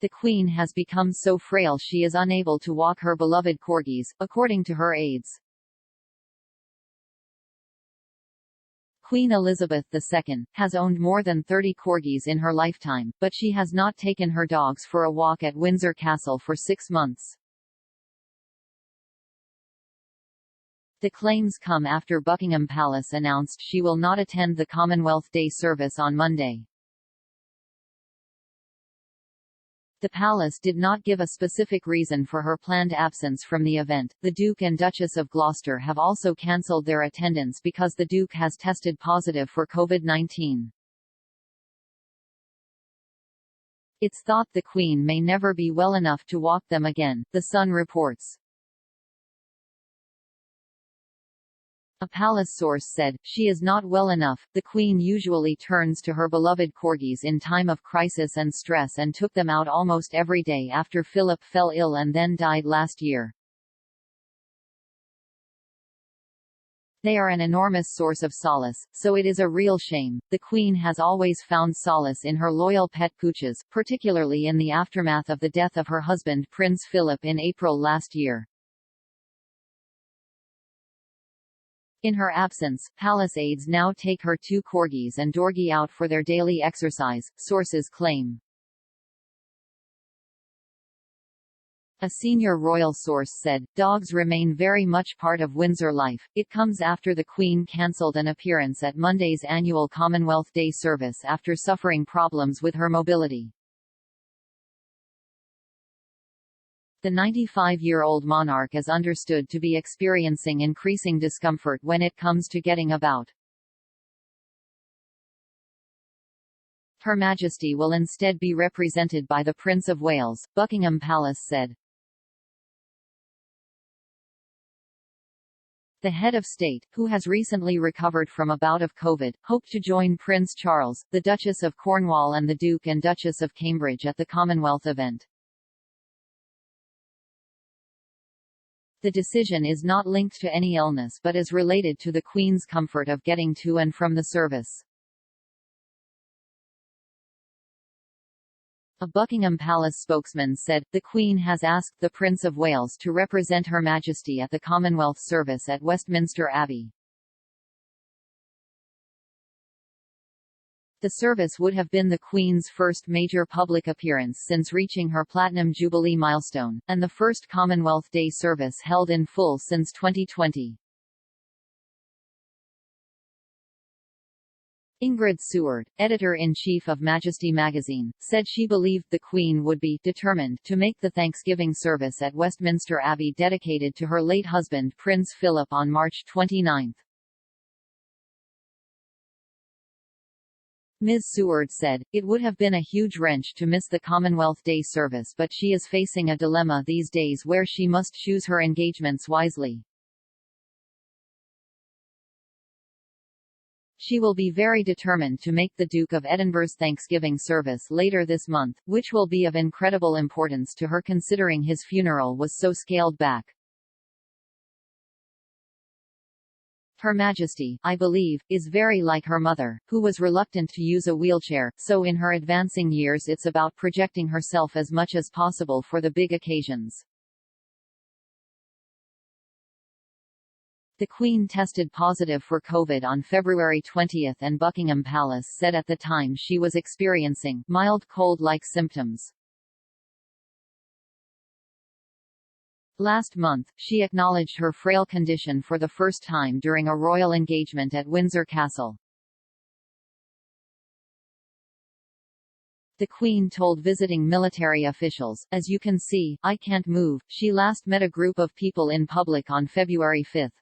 The Queen has become so frail she is unable to walk her beloved corgis, according to her aides. Queen Elizabeth II has owned more than 30 corgis in her lifetime, but she has not taken her dogs for a walk at Windsor Castle for 6 months. The claims come after Buckingham Palace announced she will not attend the Commonwealth Day service on Monday. The palace did not give a specific reason for her planned absence from the event. The Duke and Duchess of Gloucester have also cancelled their attendance because the Duke has tested positive for COVID-19. It's thought the Queen may never be well enough to walk them again, The Sun reports. A palace source said, "She is not well enough. The Queen usually turns to her beloved corgis in time of crisis and stress and took them out almost every day after Philip fell ill and then died last year. They are an enormous source of solace, so it is a real shame." The Queen has always found solace in her loyal pet pooches, particularly in the aftermath of the death of her husband Prince Philip in April last year. In her absence, palace aides now take her 2 corgis and dorgi out for their daily exercise, sources claim. A senior royal source said, "Dogs remain very much part of Windsor life." It comes after the Queen cancelled an appearance at Monday's annual Commonwealth Day service after suffering problems with her mobility. The 95-year-old monarch is understood to be experiencing increasing discomfort when it comes to getting about. Her Majesty will instead be represented by the Prince of Wales, Buckingham Palace said. The head of state, who has recently recovered from a bout of COVID, hoped to join Prince Charles, the Duchess of Cornwall and the Duke and Duchess of Cambridge at the Commonwealth event. The decision is not linked to any illness but is related to the Queen's comfort of getting to and from the service. A Buckingham Palace spokesman said, "The Queen has asked the Prince of Wales to represent Her Majesty at the Commonwealth service at Westminster Abbey. The service would have been the Queen's first major public appearance since reaching her Platinum Jubilee milestone, and the first Commonwealth Day service held in full since 2020. Ingrid Seward, editor-in-chief of Majesty magazine, said she believed the Queen would be determined to make the Thanksgiving service at Westminster Abbey dedicated to her late husband Prince Philip on March 29. Ms. Seward said, "It would have been a huge wrench to miss the Commonwealth Day service, but she is facing a dilemma these days where she must choose her engagements wisely. She will be very determined to make the Duke of Edinburgh's Thanksgiving service later this month, which will be of incredible importance to her considering his funeral was so scaled back. Her Majesty, I believe, is very like her mother, who was reluctant to use a wheelchair, so in her advancing years it's about projecting herself as much as possible for the big occasions." The Queen tested positive for COVID on February 20 and Buckingham Palace said at the time she was experiencing mild cold-like symptoms. Last month, she acknowledged her frail condition for the first time during a royal engagement at Windsor Castle. The Queen told visiting military officials, "As you can see, I can't move." She last met a group of people in public on February 5.